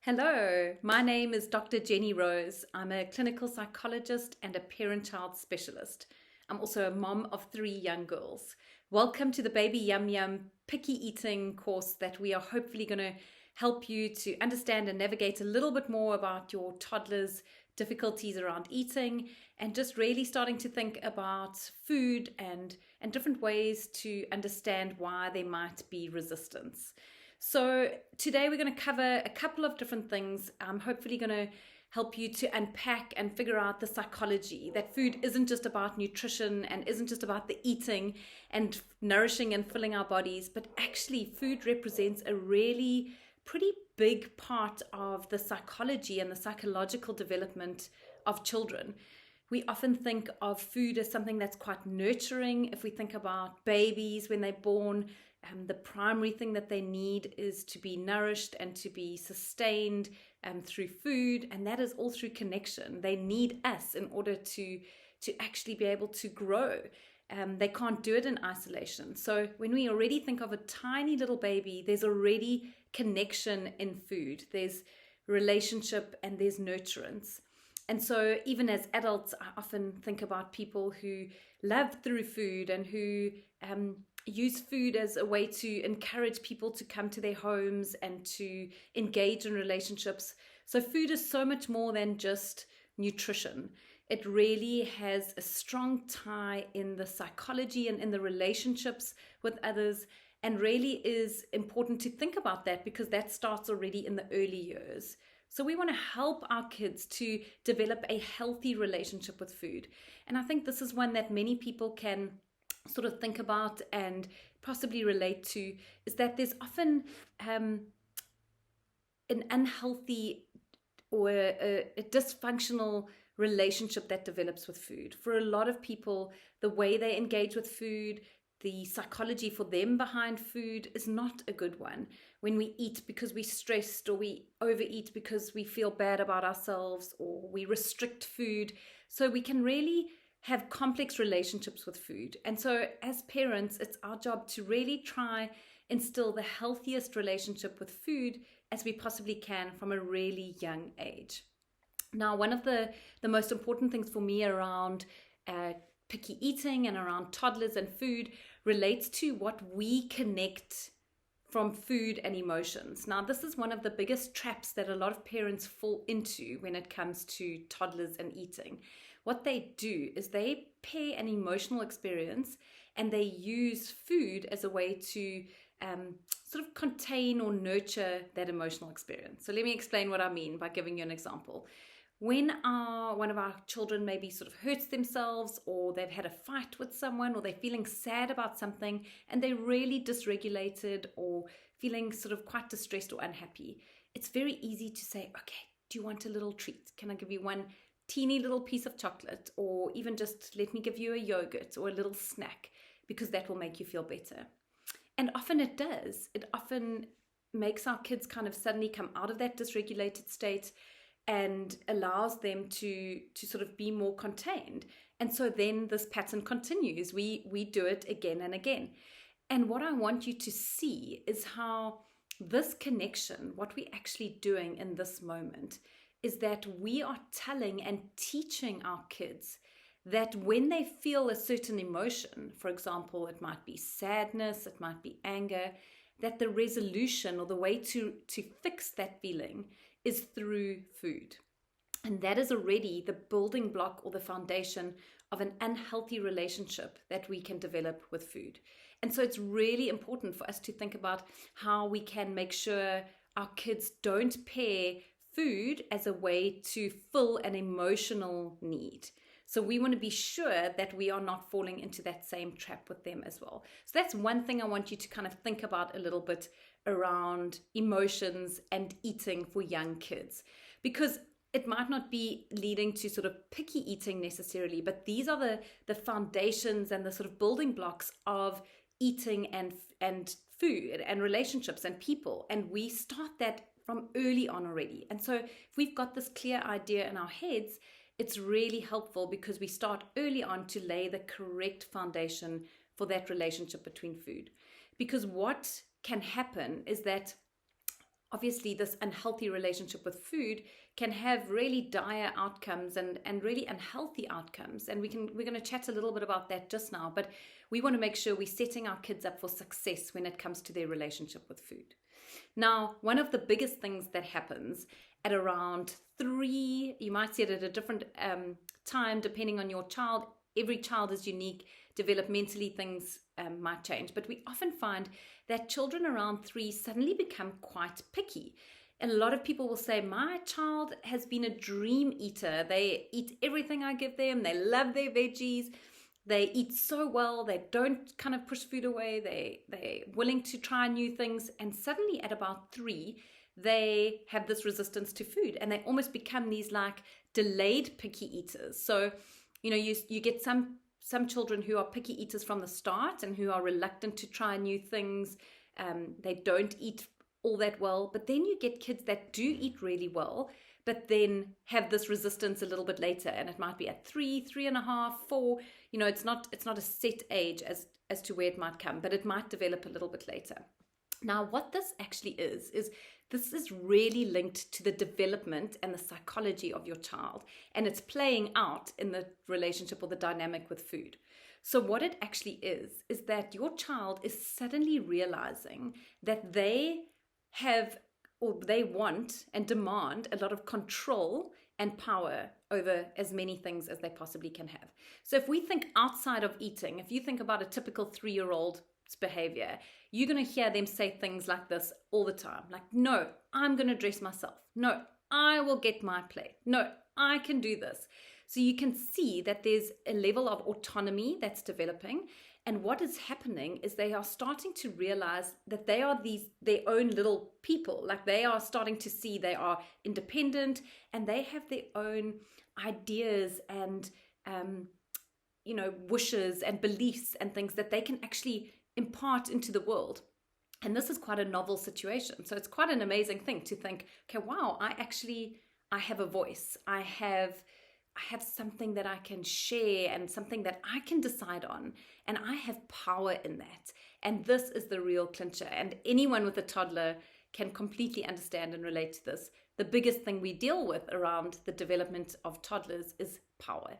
Hello, my name is Dr. Jenny Rose. I'm a clinical psychologist and a parent-child specialist. I'm also a mom of 3 young girls. Welcome to the Baby Yum Yum Picky Eating course that we are hopefully going to help you to understand and navigate a little bit more about your toddler's difficulties around eating and just really starting to think about food and different ways to understand why there might be resistance. So today we're going to cover a couple of different things. I'm hopefully going to help you to unpack and figure out the psychology that food isn't just about nutrition and isn't just about the eating and nourishing and filling our bodies, but actually food represents a really pretty big part of the psychology and the psychological development of children. We often think of food as something that's quite nurturing. If we think about babies when they're born, the primary thing that they need is to be nourished and to be sustained through food, and that is all through connection. They need us in order to actually be able to grow. They can't do it in isolation. So when we already think of a tiny little baby, there's already connection in food. There's relationship and there's nurturance. And so even as adults, I often think about people who love through food and who use food as a way to encourage people to come to their homes and to engage in relationships. So food is so much more than just nutrition. It really has a strong tie in the psychology and in the relationships with others, and really is important to think about that because that starts already in the early years. So we want to help our kids to develop a healthy relationship with food. And I think this is one that many people can sort of think about and possibly relate to, is that there's often an unhealthy or a dysfunctional relationship that develops with food. For a lot of people, the way they engage with food, the psychology for them behind food is not a good one. When we eat because we're stressed, or we overeat because we feel bad about ourselves, or we restrict food. So we can really have complex relationships with food. And so as parents, it's our job to really try instill the healthiest relationship with food as we possibly can from a really young age. Now, one of the most important things for me around picky eating and around toddlers and food relates to what we connect from food and emotions. Now, this is one of the biggest traps that a lot of parents fall into when it comes to toddlers and eating. What they do is they pair an emotional experience and they use food as a way to sort of contain or nurture that emotional experience. So let me explain what I mean by giving you an example. When one of our children maybe sort of hurts themselves, or they've had a fight with someone, or they're feeling sad about something and they're really dysregulated or feeling sort of quite distressed or unhappy, it's very easy to say, okay, do you want a little treat? Can I give you one teeny little piece of chocolate, or even just let me give you a yogurt or a little snack, because that will make you feel better. And often it does. It often makes our kids kind of suddenly come out of that dysregulated state and allows them to sort of be more contained. And so then this pattern continues. We do it again and again. And what I want you to see is how this connection, what we're actually doing in this moment, is that we are telling and teaching our kids that when they feel a certain emotion, for example, it might be sadness, it might be anger, that the resolution or the way to fix that feeling is through food. And that is already the building block or the foundation of an unhealthy relationship that we can develop with food. And so it's really important for us to think about how we can make sure our kids don't pair food as a way to fill an emotional need. So we want to be sure that we are not falling into that same trap with them as well. So that's one thing I want you to kind of think about a little bit around emotions and eating for young kids, because it might not be leading to sort of picky eating necessarily, but these are the foundations and the sort of building blocks of eating and food and relationships and people. And we start that from early on already. And so if we've got this clear idea in our heads, it's really helpful because we start early on to lay the correct foundation for that relationship between food. Because what can happen is that obviously this unhealthy relationship with food can have really dire outcomes and really unhealthy outcomes. And we're going to chat a little bit about that just now, but we want to make sure we're setting our kids up for success when it comes to their relationship with food. Now, one of the biggest things that happens at around 3, you might see it at a different time depending on your child. Every child is unique. Developmentally, things might change, but we often find that children around 3 suddenly become quite picky. And a lot of people will say, my child has been a dream eater. They eat everything I give them. They love their veggies. They eat so well. They don't kind of push food away. They're willing to try new things. And suddenly at about 3, they have this resistance to food, and they almost become these like delayed picky eaters. So, you get some children who are picky eaters from the start and who are reluctant to try new things. They don't eat all that well, but then you get kids that do eat really well, but then have this resistance a little bit later, and it might be at 3, 3.5, 4. It's not a set age as to where it might come, but it might develop a little bit later. Now, what this actually is this is really linked to the development and the psychology of your child, and it's playing out in the relationship or the dynamic with food. So what it actually is that your child is suddenly realizing that they have, or they want and demand, a lot of control and power over as many things as they possibly can have. So if we think outside of eating, if you think about a typical 3-year-old's behavior, you're going to hear them say things like this all the time. Like, no, I'm going to dress myself. No, I will get my plate. No, I can do this. So you can see that there's a level of autonomy that's developing. And what is happening is they are starting to realize that they are their own little people. Like, they are starting to see they are independent and they have their own ideas and, wishes and beliefs and things that they can actually impart into the world. And this is quite a novel situation. So it's quite an amazing thing to think, okay, wow, I have a voice. I have something that I can share and something that I can decide on, and I have power in that. And this is the real clincher. And anyone with a toddler can completely understand and relate to this. The biggest thing we deal with around the development of toddlers is power.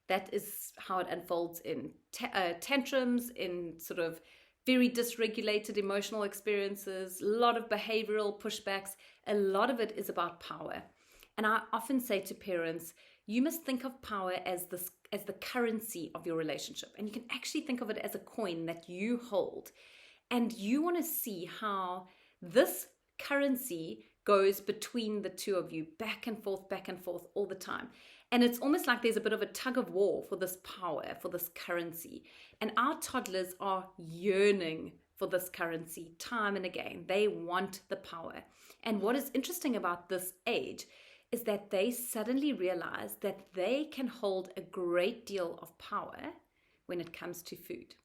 That is how it unfolds in tantrums, in sort of very dysregulated emotional experiences, a lot of behavioral pushbacks. A lot of it is about power. And I often say to parents, you must think of power as the currency of your relationship. And you can actually think of it as a coin that you hold. And you want to see how this currency goes between the two of you, back and forth all the time. And it's almost like there's a bit of a tug of war for this power, for this currency. And our toddlers are yearning for this currency time and again. They want the power. And what is interesting about this age is that they suddenly realize that they can hold a great deal of power when it comes to food.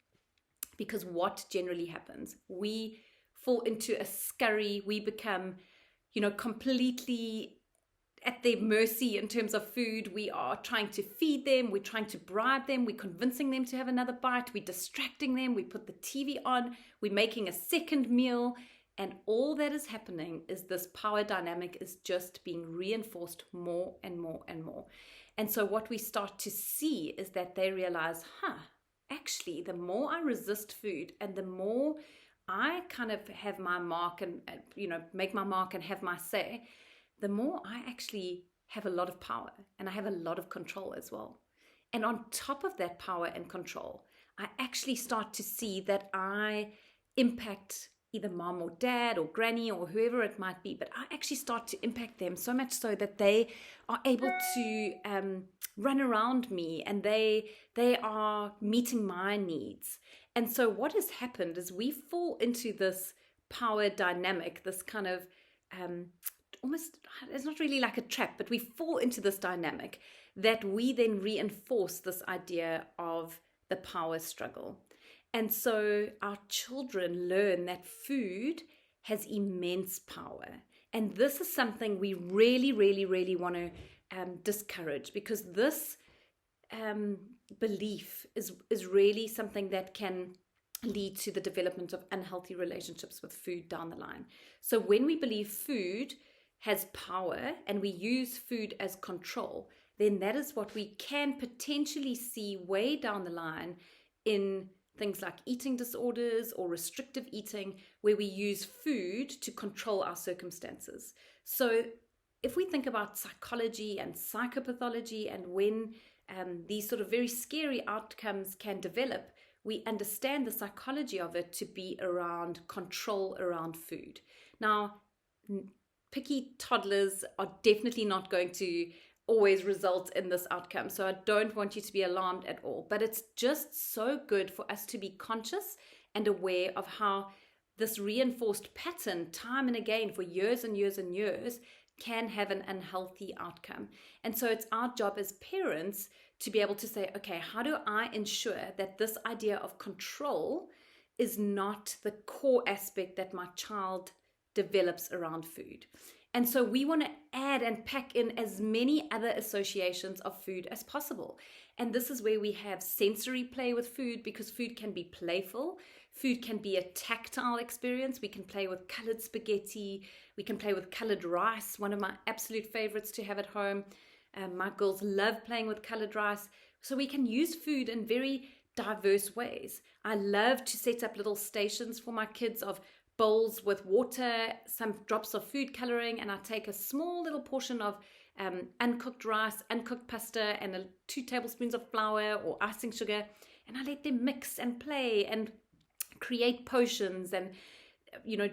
Because what generally happens? We fall into a scurry. We become, completely at their mercy in terms of food. We are trying to feed them. We're trying to bribe them. We're convincing them to have another bite. We're distracting them. We put the TV on. We're making a second meal. And all that is happening is this power dynamic is just being reinforced more and more and more. And so what we start to see is that they realize, actually, the more I resist food and the more I kind of have my mark and, make my mark and have my say, the more I actually have a lot of power and I have a lot of control as well. And on top of that power and control, I actually start to see that I impact either mom or dad or granny or whoever it might be, but I actually start to impact them so much so that they are able to run around me and they are meeting my needs. And so what has happened is we fall into this power dynamic, this kind of almost, it's not really like a trap, but we fall into this dynamic that we then reinforce this idea of the power struggle. And so our children learn that food has immense power. And this is something we really, really, really want to discourage, because this belief is really something that can lead to the development of unhealthy relationships with food down the line. So when we believe food has power and we use food as control, then that is what we can potentially see way down the line in things like eating disorders or restrictive eating, where we use food to control our circumstances. So if we think about psychology and psychopathology and when these sort of very scary outcomes can develop, we understand the psychology of it to be around control around food. Now, picky toddlers are definitely not going to always result in this outcome. So I don't want you to be alarmed at all. But it's just so good for us to be conscious and aware of how this reinforced pattern, time and again, for years and years and years, can have an unhealthy outcome. And so it's our job as parents to be able to say, okay, how do I ensure that this idea of control is not the core aspect that my child develops around food? And so we want to add and pack in as many other associations of food as possible. And this is where we have sensory play with food, because food can be playful. Food can be a tactile experience. We can play with colored spaghetti. We can play with colored rice, one of my absolute favorites to have at home. My girls love playing with colored rice. So we can use food in very diverse ways. I love to set up little stations for my kids of bowls with water, some drops of food coloring, and I take a small little portion of uncooked rice, uncooked pasta, and 2 tablespoons of flour or icing sugar, and I let them mix and play and create potions and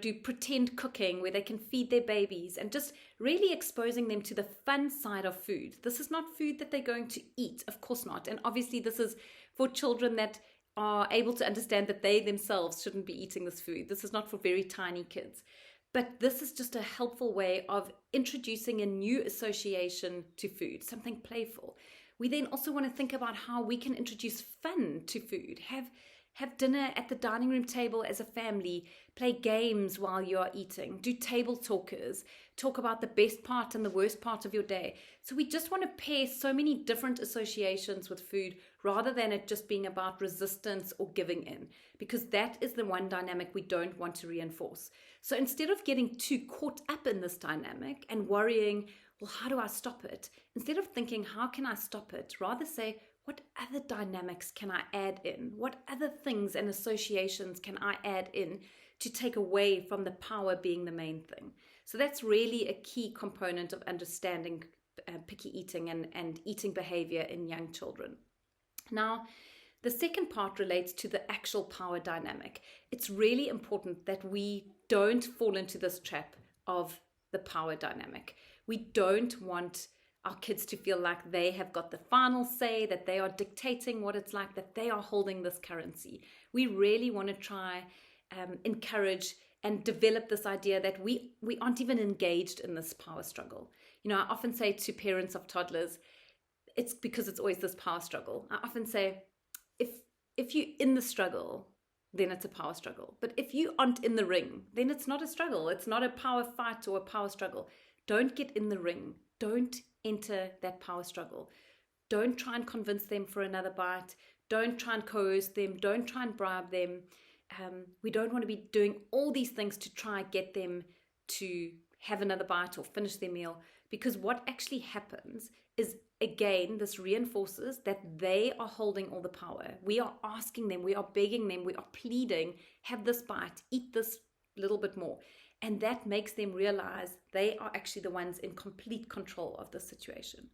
do pretend cooking where they can feed their babies, and just really exposing them to the fun side of food. This is not food that they're going to eat, of course not. And obviously this is for children that are able to understand that they themselves shouldn't be eating this food. This is not for very tiny kids. But this is just a helpful way of introducing a new association to food, something playful. We then also want to think about how we can introduce fun to food. Have dinner at the dining room table as a family, play games while you are eating, do table talkers, talk about the best part and the worst part of your day. So we just want to pair so many different associations with food rather than it just being about resistance or giving in, because that is the one dynamic we don't want to reinforce. So instead of getting too caught up in this dynamic and worrying, well, how do I stop it? Instead of thinking, how can I stop it? Rather say, what other dynamics can I add in? What other things and associations can I add in to take away from the power being the main thing? So that's really a key component of understanding picky eating and eating behavior in young children. Now, the second part relates to the actual power dynamic. It's really important that we don't fall into this trap of the power dynamic. We don't want our kids to feel like they have got the final say, that they are dictating what it's like, that they are holding this currency. We really want to try encourage and develop this idea that we aren't even engaged in this power struggle. I often say to parents of toddlers, it's because it's always this power struggle. I often say, if you're in the struggle, then it's a power struggle. But if you aren't in the ring, then it's not a struggle. It's not a power fight or a power struggle. Don't get in the ring. Don't enter that power struggle. Don't try and convince them for another bite. Don't try and coerce them. Don't try and bribe them. We don't want to be doing all these things to try and get them to have another bite or finish their meal, because what actually happens is, again, this reinforces that they are holding all the power. We are asking them, we are begging them, we are pleading, have this bite, eat this little bit more. And that makes them realize they are actually the ones in complete control of the situation.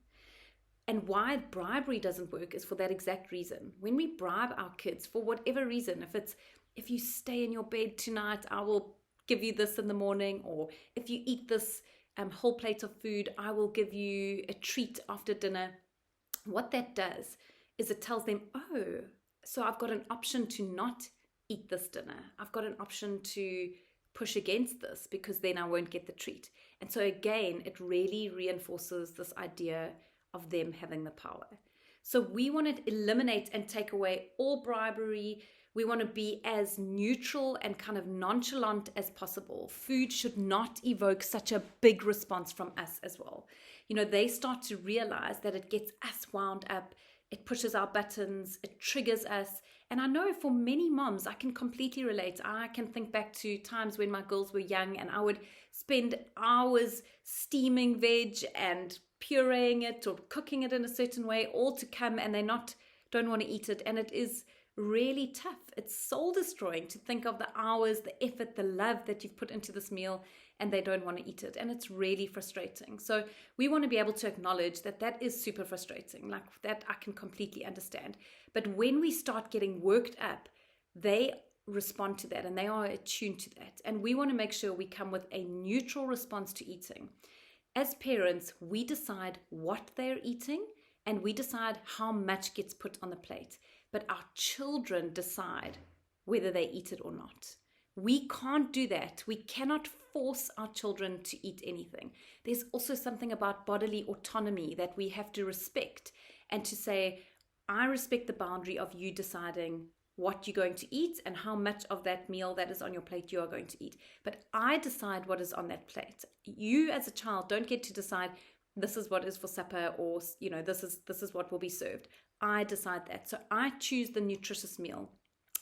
And why bribery doesn't work is for that exact reason. When we bribe our kids for whatever reason, if you stay in your bed tonight, I will give you this in the morning, or if you eat this whole plate of food, I will give you a treat after dinner. What that does is it tells them, oh, so I've got an option to not eat this dinner. I've got an option to push against this because then I won't get the treat. And so again, it really reinforces this idea of them having the power. So we want to eliminate and take away all bribery. We want to be as neutral and kind of nonchalant as possible. Food should not evoke such a big response from us as well. They start to realize that it gets us wound up. it pushes our buttons, it triggers us. And I know for many moms, I can completely relate. I can think back to times when my girls were young and I would spend hours steaming veg and pureeing it or cooking it in a certain way, all to come, and don't want to eat it. And it is really tough. It's soul destroying to think of the hours, the effort, the love that you've put into this meal, and they don't want to eat it. And it's really frustrating. So we want to be able to acknowledge that that is super frustrating. Like that I can completely understand. But when we start getting worked up, they respond to that and they are attuned to that. And we want to make sure we come with a neutral response to eating. As parents, we decide what they're eating and we decide how much gets put on the plate. But our children decide whether they eat it or not. We can't do that. We cannot force our children to eat anything. There's also something about bodily autonomy that we have to respect and to say, I respect the boundary of you deciding what you're going to eat and how much of that meal that is on your plate you are going to eat. But I decide what is on that plate. You as a child don't get to decide this is what is for supper or, this is what will be served. I decide that. So I choose the nutritious meal.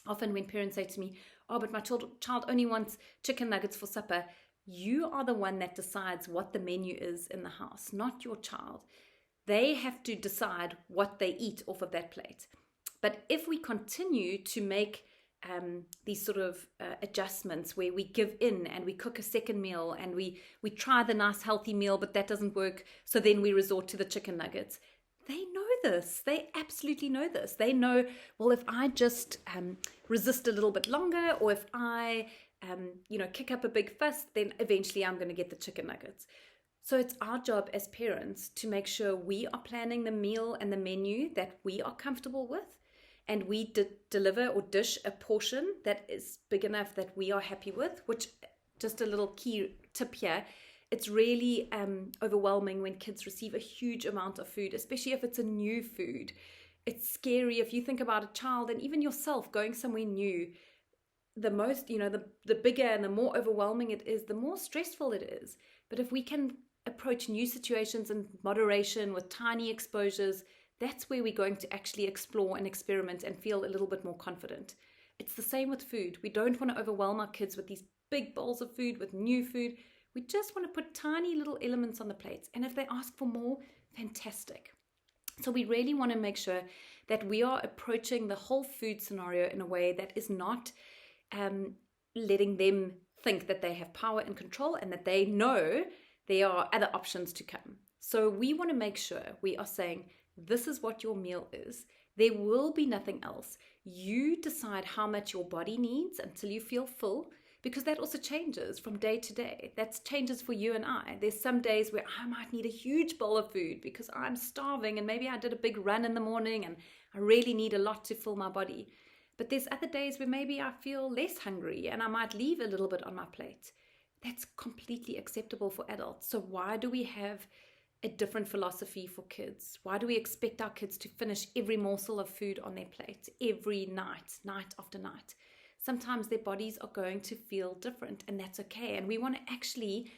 Often when parents say to me, oh, but my child only wants chicken nuggets for supper, you are the one that decides what the menu is in the house, not your child. They have to decide what they eat off of that plate. But if we continue to make these sort of adjustments where we give in and we cook a second meal and we try the nice healthy meal, but that doesn't work, so then we resort to the chicken nuggets. They know this. They absolutely know this. They know, well, if I just resist a little bit longer, or if I, kick up a big fuss, then eventually I'm going to get the chicken nuggets. So it's our job as parents to make sure we are planning the meal and the menu that we are comfortable with, and we deliver or dish a portion that is big enough that we are happy with, which, just a little key tip here, it's really overwhelming when kids receive a huge amount of food, especially if it's a new food. It's scary if you think about a child and even yourself going somewhere new. The most, the bigger and the more overwhelming it is, the more stressful it is. But if we can approach new situations in moderation with tiny exposures, that's where we're going to actually explore and experiment and feel a little bit more confident. It's the same with food. We don't want to overwhelm our kids with these big bowls of food, with new food. We just want to put tiny little elements on the plates. And if they ask for more, fantastic. So we really want to make sure that we are approaching the whole food scenario in a way that is not letting them think that they have power and control and that they know there are other options to come. So we want to make sure we are saying, this is what your meal is. There will be nothing else. You decide how much your body needs until you feel full, because that also changes from day to day. That changes for you and I. There's some days where I might need a huge bowl of food because I'm starving and maybe I did a big run in the morning and I really need a lot to fill my body. But there's other days where maybe I feel less hungry and I might leave a little bit on my plate. That's completely acceptable for adults. So why do we have a different philosophy for kids? Why do we expect our kids to finish every morsel of food on their plate every night, night after night? Sometimes their bodies are going to feel different, and that's okay. And we want to actually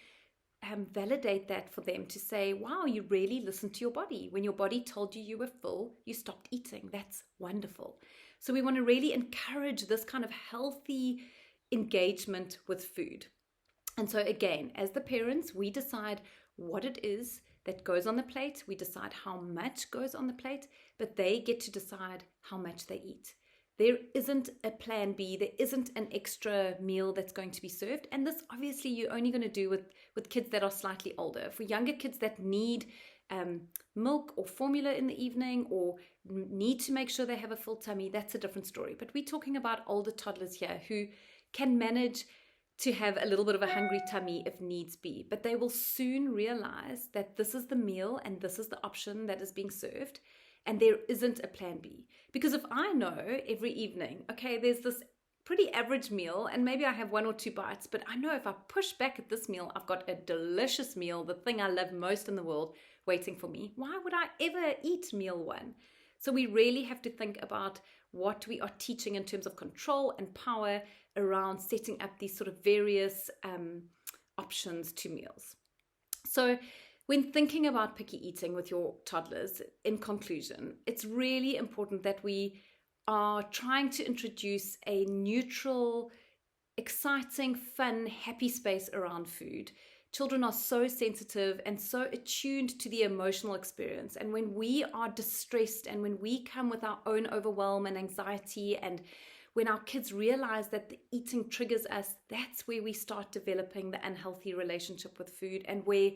validate that for them, to say, wow, you really listened to your body. When your body told you you were full, you stopped eating. That's wonderful. So we want to really encourage this kind of healthy engagement with food. And so again, as the parents, we decide what it is that goes on the plate. We decide how much goes on the plate, but they get to decide how much they eat. There isn't a plan B. There isn't an extra meal that's going to be served. And this obviously you're only going to do with kids that are slightly older. For younger kids that need milk or formula in the evening or need to make sure they have a full tummy, that's a different story. But we're talking about older toddlers here who can manage to have a little bit of a hungry tummy if needs be. But they will soon realize that this is the meal and this is the option that is being served. And there isn't a plan B. Because if I know every evening, okay, there's this pretty average meal and maybe I have 1 or 2 bites, but I know if I push back at this meal, I've got a delicious meal, the thing I love most in the world, waiting for me. Why would I ever eat meal 1? So we really have to think about what we are teaching in terms of control and power around setting up these sort of various options to meals. So When thinking about picky eating with your toddlers, in conclusion, it's really important that we are trying to introduce a neutral, exciting, fun, happy space around food. Children are so sensitive and so attuned to the emotional experience. And when we are distressed and when we come with our own overwhelm and anxiety, and when our kids realize that the eating triggers us, that's where we start developing the unhealthy relationship with food and where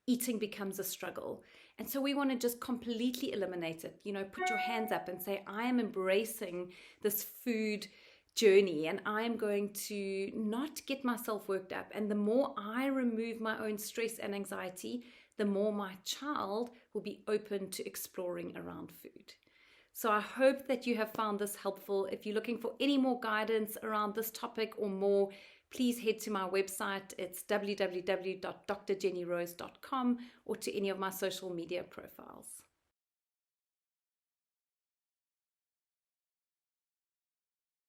eating becomes a struggle. And so we want to just completely eliminate it. Put your hands up and say, I am embracing this food journey and I am going to not get myself worked up. And the more I remove my own stress and anxiety, the more my child will be open to exploring around food. So I hope that you have found this helpful. If you're looking for any more guidance around this topic or more, please head to my website. It's www.drjennyrose.com, or to any of my social media profiles.